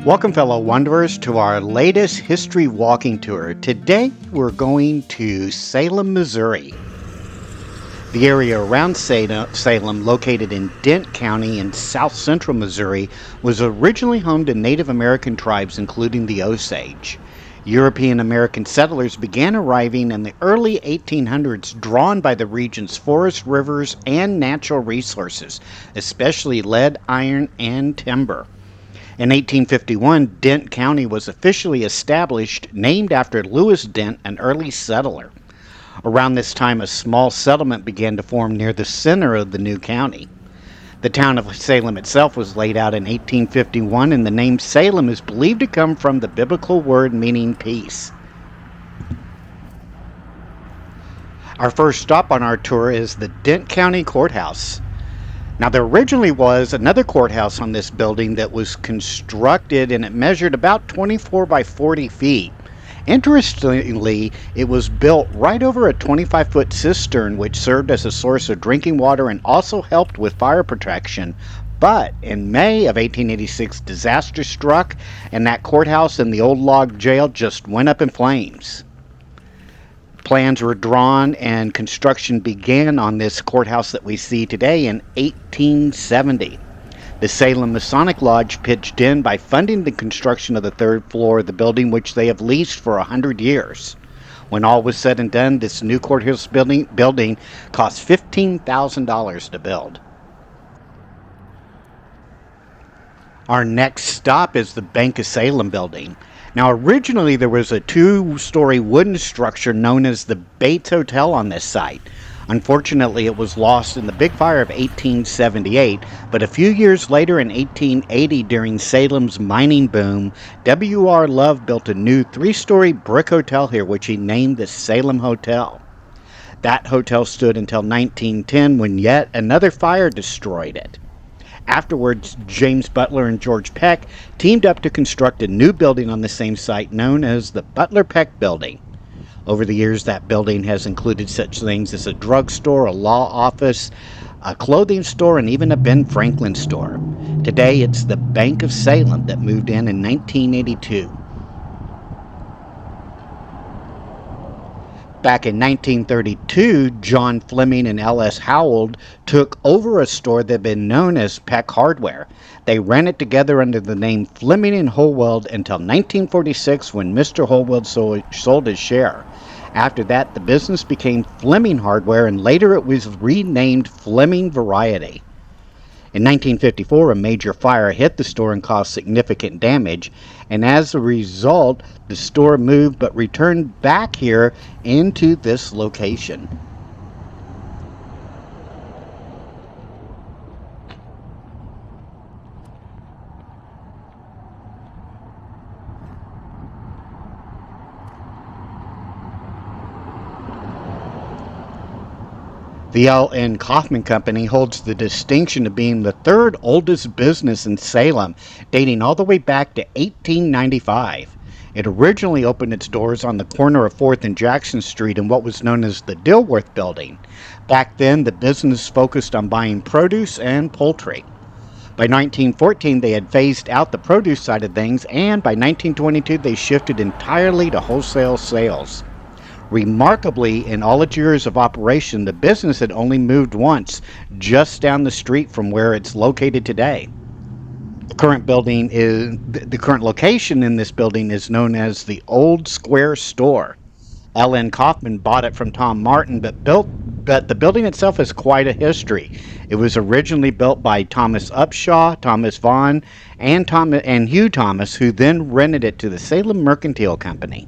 Welcome, fellow wanderers, to our latest history walking tour. Today, we're going to Salem, Missouri. The area around Salem, located in Dent County in south central Missouri, was originally home to Native American tribes, including the Osage. European American settlers began arriving in the early 1800s, drawn by the region's forests, rivers, and natural resources, especially lead, iron, and timber. In 1851, Dent County was officially established, named after Lewis Dent, an early settler. Around this time, a small settlement began to form near the center of the new county. The town of Salem itself was laid out in 1851, and the name Salem is believed to come from the biblical word meaning peace. Our first stop on our tour is the Dent County Courthouse. Now, there originally was another courthouse on this building that was constructed, and it measured about 24 by 40 feet. Interestingly, it was built right over a 25-foot cistern, which served as a source of drinking water and also helped with fire protection. But in May of 1886, disaster struck, and that courthouse and the old log jail just went up in flames. Plans were drawn and construction began on this courthouse that we see today in 1870. The Salem Masonic Lodge pitched in by funding the construction of the third floor of the building, which they have leased for 100 years. When all was said and done, this new courthouse building cost $15,000 to build. Our next stop is the Bank of Salem building. Now, originally there was a two-story wooden structure known as the Bates Hotel on this site. Unfortunately, it was lost in the big fire of 1878, but a few years later in 1880, during Salem's mining boom, W.R. Love built a new three-story brick hotel here, which he named the Salem Hotel. That hotel stood until 1910, when yet another fire destroyed it. Afterwards, James Butler and George Peck teamed up to construct a new building on the same site known as the Butler-Peck Building. Over the years, that building has included such things as a drugstore, a law office, a clothing store, and even a Ben Franklin store. Today, it's the Bank of Salem that moved in 1982. Back in 1932, John Fleming and L.S. Howell took over a store that had been known as Peck Hardware. They ran it together under the name Fleming and Holwell until 1946, when Mr. Holwell sold his share. After that, the business became Fleming Hardware, and later it was renamed Fleming Variety. In 1954, a major fire hit the store and caused significant damage, and as a result, the store moved but returned back here into this location. The L. Kaufman Company holds the distinction of being the third oldest business in Salem, dating all the way back to 1895. It originally opened its doors on the corner of 4th and Jackson Street in what was known as the Dilworth Building. Back then, the business focused on buying produce and poultry. By 1914, they had phased out the produce side of things, and by 1922, they shifted entirely to wholesale sales. Remarkably, in all its years of operation, the business had only moved once, just down the street from where it's located today. The current location in this building is known as the Old Square Store. L.N. Kaufman bought it from Tom Martin, but the building itself has quite a history. It was originally built by Thomas Upshaw, Thomas Vaughn, and Hugh Thomas, who then rented it to the Salem Mercantile Company.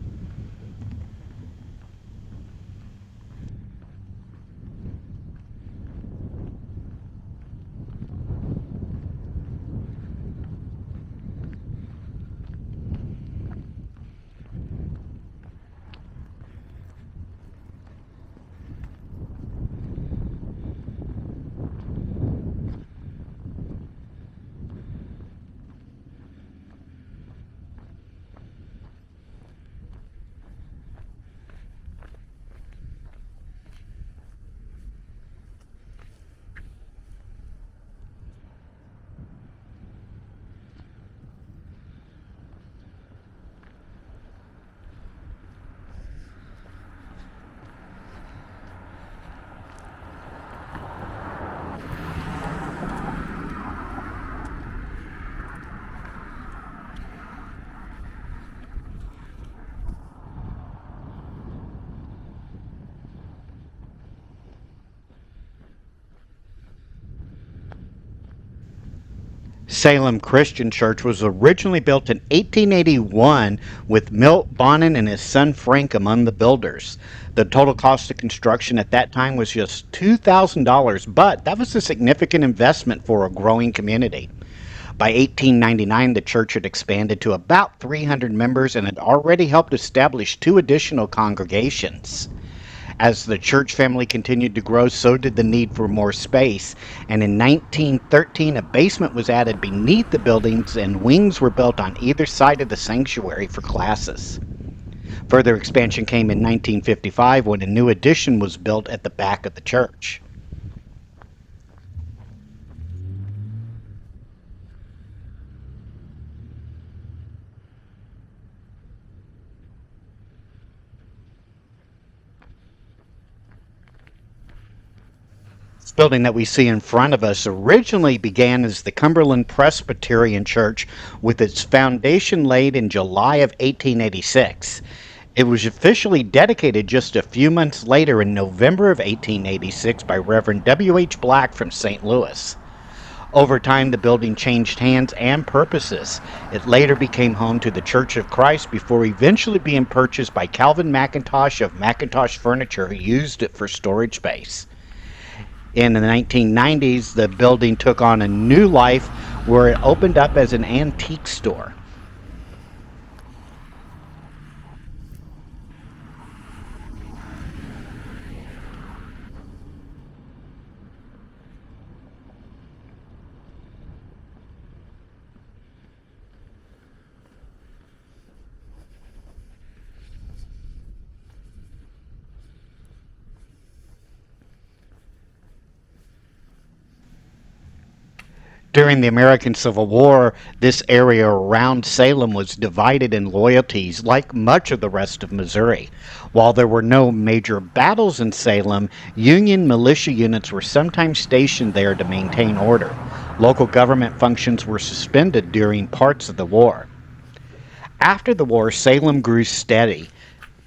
Salem Christian Church was originally built in 1881 with Milt Bonin and his son Frank among the builders. The total cost of construction at that time was just $2,000, but that was a significant investment for a growing community. By 1899, the church had expanded to about 300 members and had already helped establish two additional congregations. As the church family continued to grow, so did the need for more space, and in 1913 a basement was added beneath the buildings and wings were built on either side of the sanctuary for classes. Further expansion came in 1955 when a new addition was built at the back of the church. This building that we see in front of us originally began as the Cumberland Presbyterian Church with its foundation laid in July of 1886. It was officially dedicated just a few months later in November of 1886 by Reverend W. H. Black from St. Louis. Over time, the building changed hands and purposes. It later became home to the Church of Christ before eventually being purchased by Calvin McIntosh of McIntosh Furniture, who used it for storage space. In the 1990s, the building took on a new life where it opened up as an antique store. During the American Civil War, this area around Salem was divided in loyalties, like much of the rest of Missouri. While there were no major battles in Salem, Union militia units were sometimes stationed there to maintain order. Local government functions were suspended during parts of the war. After the war, Salem grew steady.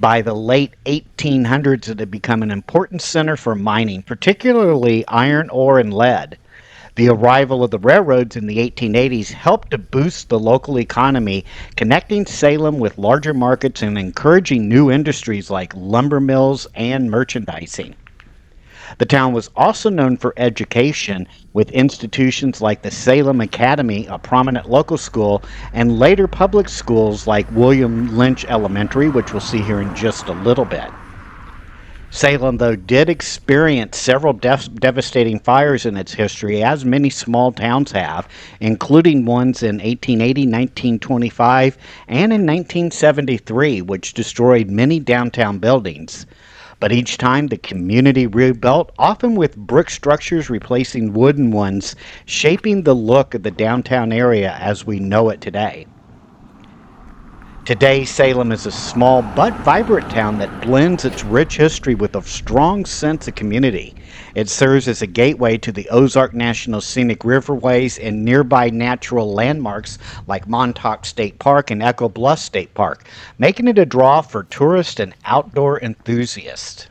By the late 1800s, it had become an important center for mining, particularly iron ore and lead. The arrival of the railroads in the 1880s helped to boost the local economy, connecting Salem with larger markets and encouraging new industries like lumber mills and merchandising. The town was also known for education, with institutions like the Salem Academy, a prominent local school, and later public schools like William Lynch Elementary, which we'll see here in just a little bit. Salem, though, did experience several devastating fires in its history, as many small towns have, including ones in 1880, 1925, and in 1973, which destroyed many downtown buildings. But each time the community rebuilt, often with brick structures replacing wooden ones, shaping the look of the downtown area as we know it today. Today, Salem is a small but vibrant town that blends its rich history with a strong sense of community. It serves as a gateway to the Ozark National Scenic Riverways and nearby natural landmarks like Montauk State Park and Echo Bluff State Park, making it a draw for tourists and outdoor enthusiasts.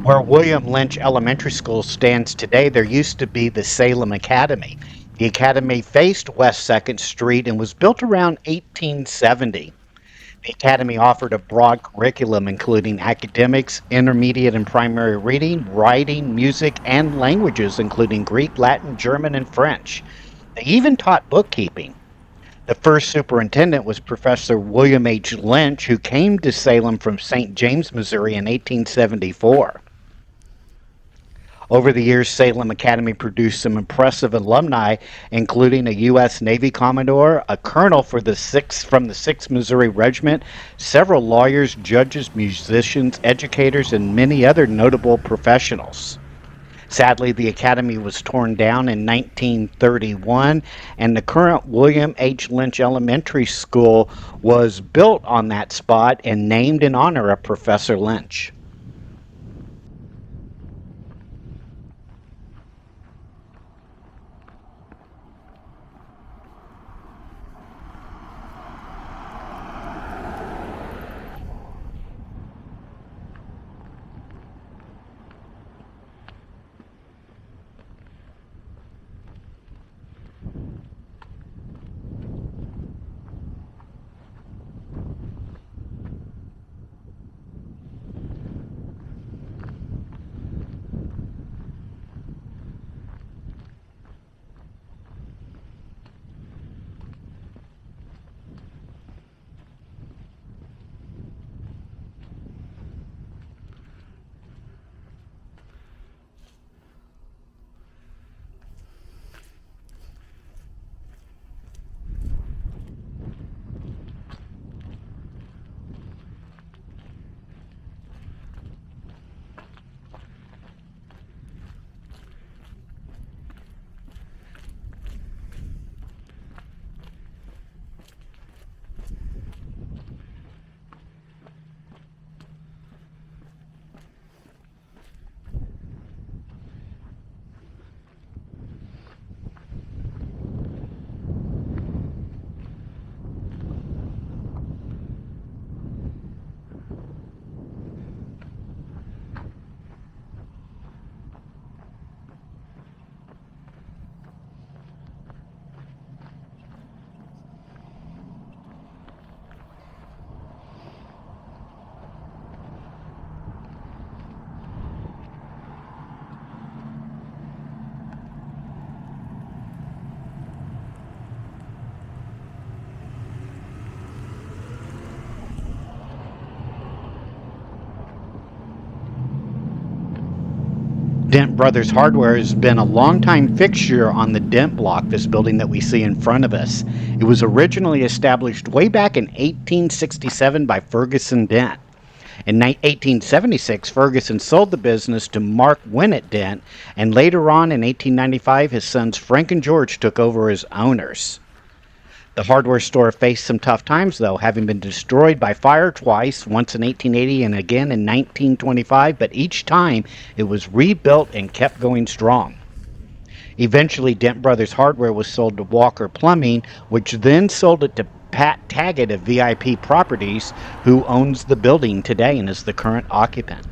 Where William Lynch Elementary School stands today, there used to be the Salem Academy. The academy faced West 2nd Street and was built around 1870. The academy offered a broad curriculum including academics, intermediate and primary reading, writing, music, and languages including Greek, Latin, German, and French. They even taught bookkeeping. The first superintendent was Professor William H. Lynch, who came to Salem from St. James, Missouri in 1874. Over the years, Salem Academy produced some impressive alumni, including a U.S. Navy Commodore, a colonel from the 6th Missouri Regiment, several lawyers, judges, musicians, educators, and many other notable professionals. Sadly, the academy was torn down in 1931, and the current William H. Lynch Elementary School was built on that spot and named in honor of Professor Lynch. Dent Brothers Hardware has been a longtime fixture on the Dent Block, this building that we see in front of us. It was originally established way back in 1867 by Ferguson Dent. In 1876, Ferguson sold the business to Mark Winnett Dent, and later on in 1895, his sons Frank and George took over as owners. The hardware store faced some tough times, though, having been destroyed by fire twice, once in 1880 and again in 1925, but each time it was rebuilt and kept going strong. Eventually, Dent Brothers Hardware was sold to Walker Plumbing, which then sold it to Pat Taggett of VIP Properties, who owns the building today and is the current occupant.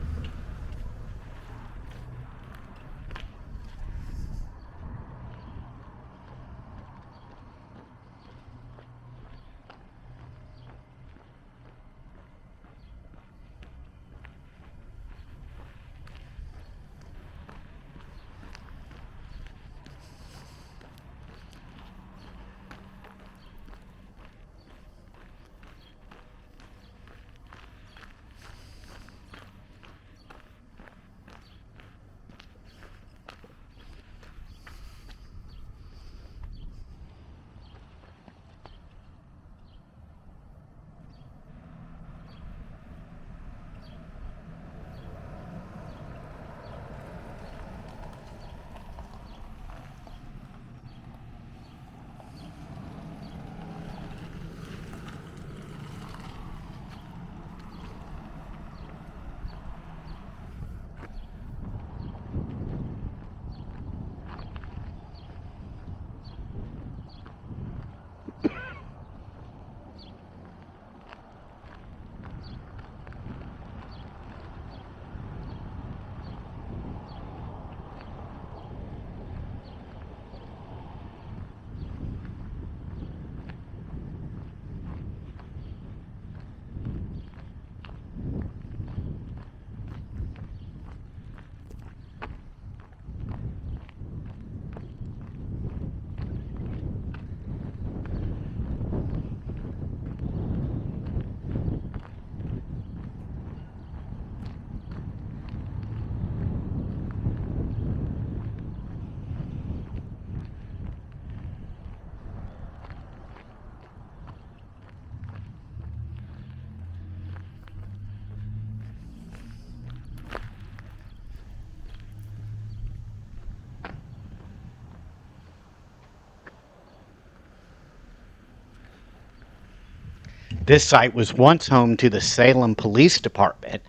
This site was once home to the Salem Police Department.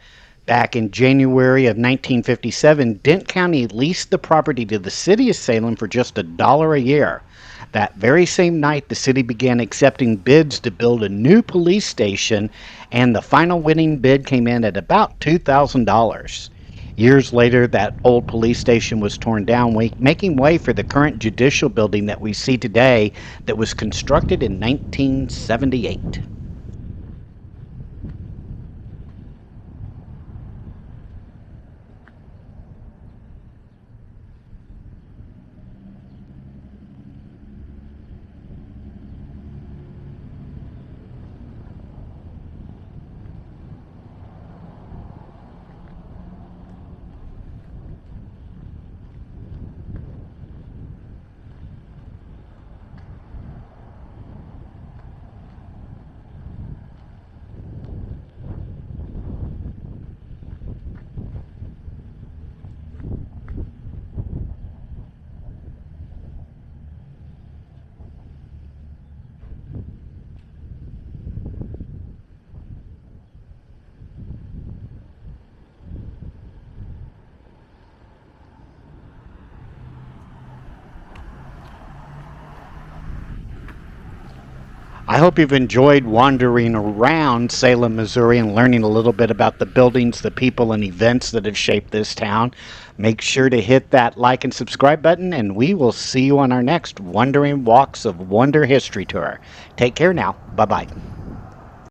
Back in January of 1957, Dent County leased the property to the city of Salem for just $1 a year. That very same night, the city began accepting bids to build a new police station, and the final winning bid came in at about $2,000. Years later, that old police station was torn down, making way for the current Judicial building that we see today that was constructed in 1978. I hope you've enjoyed wandering around Salem, Missouri, and learning a little bit about the buildings, the people, and events that have shaped this town. Make sure to hit that like and subscribe button, and we will see you on our next Wandering Walks of Wonder History Tour. Take care now. Bye bye.